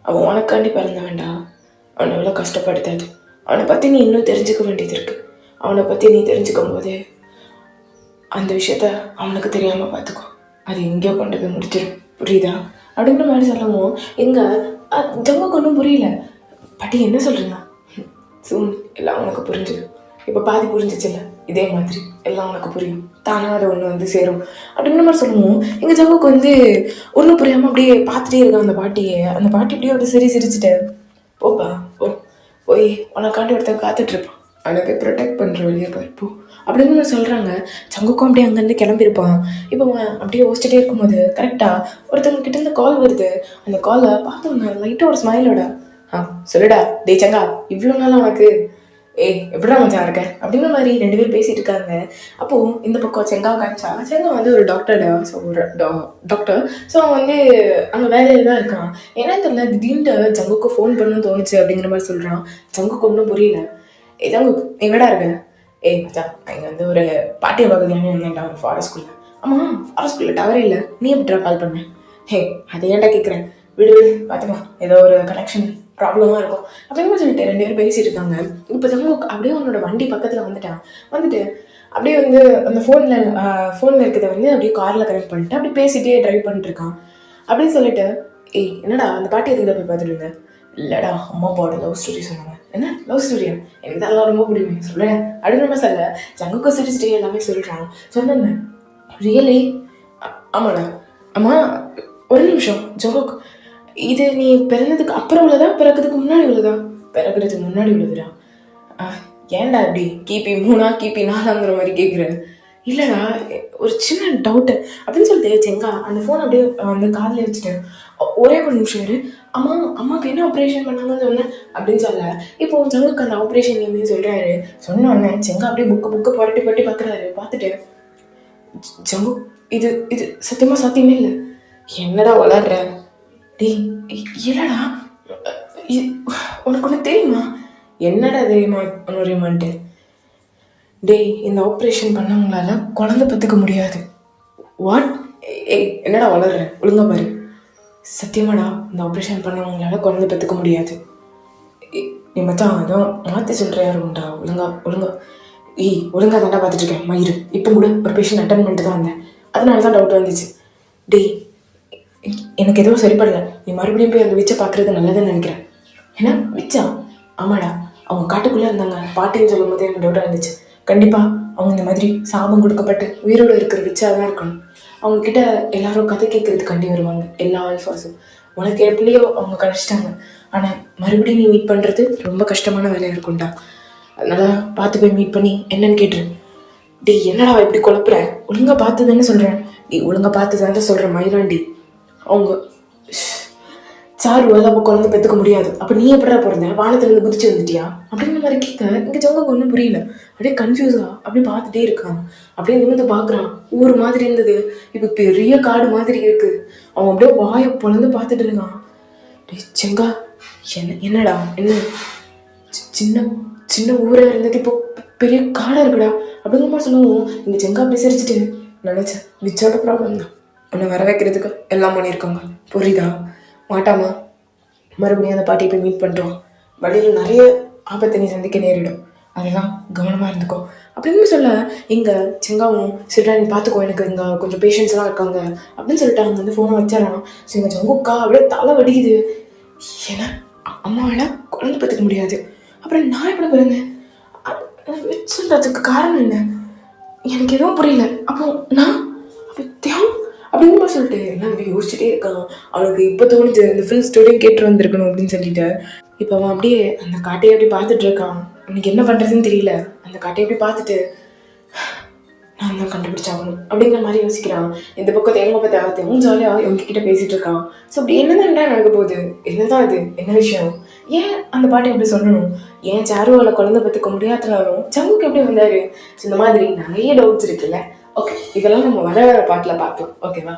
அவன் உனக்காண்டி பிறந்த வேண்டாம், அவனை எவ்வளோ கஷ்டப்படுத்தாது. அவனை பற்றி நீ இன்னும் தெரிஞ்சுக்க வேண்டியது இருக்கு. அவனை பற்றி நீ தெரிஞ்சுக்கும் போது அந்த விஷயத்த அவனுக்கு தெரியாமல் பார்த்துக்கோ, அது எங்கேயோ கொண்டு போய் முடிச்சிடும், புரியுதா அப்படிங்கிற மாதிரி சொல்லவும் எங்கள் ஜங்குக்கு ஒன்றும் புரியல. பாட்டி என்ன சொல்கிறீங்க? சூன் எல்லாம் உனக்கு புரிஞ்சுது, இப்போ பாதி புரிஞ்சிச்சுல்ல, இதே மாதிரி எல்லாம் உனக்கு புரியும், தானாக அதை ஒன்று வந்து சேரும் அப்படிங்கிற மாதிரி சொல்லுவோம். எங்கள் ஜங்குக்கு வந்து ஒன்றும் புரியாமல் அப்படியே பார்த்துட்டே இருக்கான் அந்த பாட்டியை. அந்த பாட்டி அப்படியே வந்து சிரிச்சுட்டு, போப்பா போ, போய் உனக்காண்டி ஒருத்தன் காத்துட்ருப்பான், அவனை போய் ப்ரொடெக்ட் பண்ணுற வழியே போ அப்படின்னு மாதிரி சொல்கிறாங்க. ஜங்குக்கும் அப்படியே அங்கேருந்து கிளம்பியிருப்பான். இப்போ அவன் அப்படியே யோசிச்சுட்டே இருக்கும்போது கரெக்டாக ஒருத்தவங்க கிட்டேருந்து கால் வருது. அந்த காலை பார்த்தவங்க லைட்டாக ஒரு ஸ்மைலோட, சொல்லுடா டே சங்கா, இவ்வளோ நாளாக உனக்கு எப்படா மச்சான் இருக்க அப்படிங்கிற மாதிரி 2 பேர் பேசிட்டு இருக்காங்க. அப்போது இந்த பக்கம் செங்காவை காமிச்சா, செங்கா வந்து ஒரு டாக்டர். ஸோ ஒரு டாக்டர். ஸோ அவன் வந்து அங்கே வேலையில் தான் இருக்கான். ஏன்னா தெரியல, திடீர்னு ஜங்குக்கு ஃபோன் பண்ணணும்னு தோணுச்சு அப்படிங்கிற மாதிரி சொல்கிறான். ஜங்குக்கு ஒன்றும் புரியல. ஜங்குக் எங்கடா இருக்க? மச்சான் இங்கே வந்து ஒரு பாட்டியை பார்க்குறதுன்னு வந்தேன்டா, ஒரு ஃபாரஸ்ட்குள்ளே. ஆமாம், ஃபாரஸ்ட்குள்ளே டவரே இல்லை, நீ எப்படிடா கால் பண்ணேன்? அதை ஏன்டா கேட்குறேன், விடு பார்த்துக்கலாம், ஏதோ ஒரு கனெக்ஷன் ப்ராப்ளமாக இருக்கும் அப்படின்னு சொல்லிட்டு 2 பேரும் பேசிட்டு இருக்காங்க. இப்போ ஜங்குக் அப்படியே அவனோட வண்டி பக்கத்தில் வந்துட்டு அப்படியே வந்து அந்த ஃபோனில் இருக்கிறத வந்து அப்படியே காரில் கனெக்ட் பண்ணிட்டு அப்படியே பேசிட்டே ட்ரைவ் பண்ணிட்டு இருக்கான். அப்படின்னு சொல்லிட்டு, என்னடா அந்த பாட்டி எதுக்கு போய் பார்த்துட்டு இருந்தேன்? இல்லைடா அம்மா அப்பாவோட லவ் ஸ்டோரி சொன்னாங்க. என்ன லவ் ஸ்டோரியா? எனக்கு தான் ரொம்ப பிடிக்கும், சொல்ல அப்படின்னு நம்ம சொல்ல ஜங்குக்கு சிரிச்சுட்டே எல்லாமே சொல்கிறான். சொன்னேன் ரியலி? ஆமாடா. அம்மா ஒரு நிமிஷம் ஜங்குக், இது நீ பிறந்ததுக்கு அப்புறம் உள்ளதா பிறக்கிறதுக்கு முன்னாடி உள்ளதா? பிறக்கிறதுக்கு முன்னாடி உள்ளதுடா. ஏன்டா இப்படி கிபி 3 கிபி 4 மாதிரி கேட்குற? இல்லைடா ஒரு சின்ன டவுட்டு அப்படின்னு சொல்லிட்டு செங்கா அந்த ஃபோன் அப்படியே வந்து காதில் வச்சுட்டு, ஒரே ஒரு நிமிஷம் இரு, அம்மாவுக்கு என்ன ஆப்ரேஷன் பண்ணாங்கன்னு சொன்னேன் அப்படின்னு சொல்ல. இப்போ ஜங்குக்கு அந்த ஆப்ரேஷன் என்னன்னு சொல்கிறாரு. சொன்ன உடனே செங்கா அப்படியே புக்கு புரட்டி பார்க்குறாரு. பார்த்துட்டு, ஜங்கு இது இது சத்தியமாக சாத்தியமே இல்லை. என்னடா வளர்ற? டேய் இல்லடா, உனக்கு ஒன்று தெரியுமா? என்னடா தெரியுமான்ட்டு? டேய் இந்த ஆப்ரேஷன் பண்ணவங்களால குழந்தை பெற்றுக்க முடியாது. வாட்? என்னடா வளர்ற, ஒழுங்கா பாரு. சத்தியமாடா இந்த ஆப்ரேஷன் பண்ணவங்களால குழந்தை பெற்றுக்க முடியாது. நீ மச்சான் அதான் மாற்றி சொல்கிற யாரும் உண்டா? ஒழுங்கா தாண்டா பார்த்துட்டு இருக்கேன் மயிறு. இப்போ கூட ஒரு பேஷண்ட் அட்டன் பண்ணிட்டு தான் வந்தேன், அதனால தான் டவுட் வந்துச்சு. டேய் எனக்கு எதுவும் சரிப்படல, நீ மறுபடியும் போய் அந்த விச்சை பார்க்குறது நல்லதுன்னு நினைக்கிறேன். ஏன்னா விச்சா? ஆமாடா, அவங்க காட்டுக்குள்ளே இருந்தாங்க, பாட்டின்னு சொல்லும் போதே எனக்கு டவுட்டாக இருந்துச்சு. கண்டிப்பாக அவங்க இந்த மாதிரி சாபம் கொடுக்கப்பட்டு உயிரோடு இருக்கிற விச்சா தான் இருக்கணும். அவங்கக்கிட்ட எல்லாரும் கதை கேட்கறதுக்காண்டி வருவாங்க, எல்லா ஆல்ஃபாஸும். உனக்கு எப்படியோ அவங்க கழிச்சிட்டாங்க, ஆனால் மறுபடியும் நீ மீட் பண்ணுறது ரொம்ப கஷ்டமான வேலையாக இருக்கும்டா. அதனால் பார்த்து போய் மீட் பண்ணி என்னன்னு கேட்டுரு. டேய் என்னடா எப்படி குழப்புற? ஒழுங்காக பார்த்து தானே சொல்கிறேன். ஒழுங்காக பார்த்து தானே சொல்கிறேன் மயிலாண்டி. அவங்க சாரு அப்போ குழந்தை பெற்றுக்க முடியாது, அப்போ நீ எப்படா பிறந்த? வானத்துலேருந்து குதிச்சு வந்துட்டியா அப்படிங்கிற மாதிரி கேட்க இங்கே ஜங்குக்கு ஒன்றும் புரியல. அப்படியே கன்ஃபியூஸா அப்படியே பார்த்துட்டே இருக்கான். அப்படியே நிமிந்து பார்க்குறான். ஊர் மாதிரி இருந்தது, இப்போ பெரிய காடு மாதிரி இருக்கு. அவன் அப்படியே வாயை பொழந்து பார்த்துட்டு இருக்கான். செங்கா என்னடா என்ன சின்ன சின்ன ஊராக இருந்தது இப்போ பெரிய காடாக இருக்குடா அப்படிங்கிற மாதிரி சொல்லுவோம். இங்கே செங்கா அப்படி சிரிச்சுட்டு, நினச்சேன் விச்சோட ப்ராப்ளம் தான், உன்னை வர வைக்கிறதுக்கு எல்லாம் பண்ணியிருக்காங்க, புரியுதா? மாட்டாமா மறுபடியும் அந்த பாட்டியை போய் மீட் பண்ணுறோம். வழியில் நிறைய ஆபத்தை நீ சந்திக்க நேரிடும், அதெல்லாம் கவனமாக இருந்துக்கோ அப்படின்னு சொல்ல, இங்கே செங்காவும் சரிடா நீ பார்த்துக்கோ, எனக்கு இங்கே கொஞ்சம் பேஷண்ட்ஸ்லாம் இருக்காங்க அப்படின்னு சொல்லிட்டு அவங்க வந்து ஃபோனை வச்சிடறான். ஸோ இங்கே ஜங்குக்கா அப்படியே தலை வடிக்குது. ஏன்னா அம்மாவால் குழந்தை பெற்றுக்க முடியாது, அப்புறம் நான் எப்படி பிறந்தேன் சொல்கிறதுக்கு காரணம் என்ன? எனக்கு எதுவும் புரியல. அப்போ நான் அப்போ தேவம் அப்படிங்கிற சொல்லிட்டு எல்லாம் யோசிச்சுட்டே இருக்கான். அவனுக்கு இப்போ தோணுச்சு இந்த ஃபுல் ஸ்டோரியும் கேட்டு வந்திருக்கணும் அப்படின்னு சொல்லிட்டு. இப்போ அவன் அப்படியே அந்த காட்டையை அப்படி பார்த்துட்டு இருக்கான். அவனுக்கு என்ன பண்ணுறதுன்னு தெரியல. அந்த காட்டையை அப்படி பார்த்துட்டு நான் தான் கண்டுபிடிச்சாகணும் அப்படிங்கிற மாதிரி யோசிக்கிறான். இந்த பக்கம் தேங்காய் ஜாலியாக இவங்ககிட்ட பேசிட்டு இருக்கான். ஸோ அப்படி என்னதான் நடக்க போகுது, என்னதான் இது, என்ன விஷயம், ஏன் அந்த பாட்டை எப்படி சொல்லணும், ஏன் சாருவால் குழந்தை பெற்றுக்க முடியாதுனாலும் ஜங்குக்கு எப்படி வந்தாரு? ஸோ இந்த மாதிரி நிறைய டவுட்ஸ் இருக்குல்ல. ஓகே, இதெல்லாம் நம்ம வர பாட்டில் பார்க்கலாம். ஓகேவா?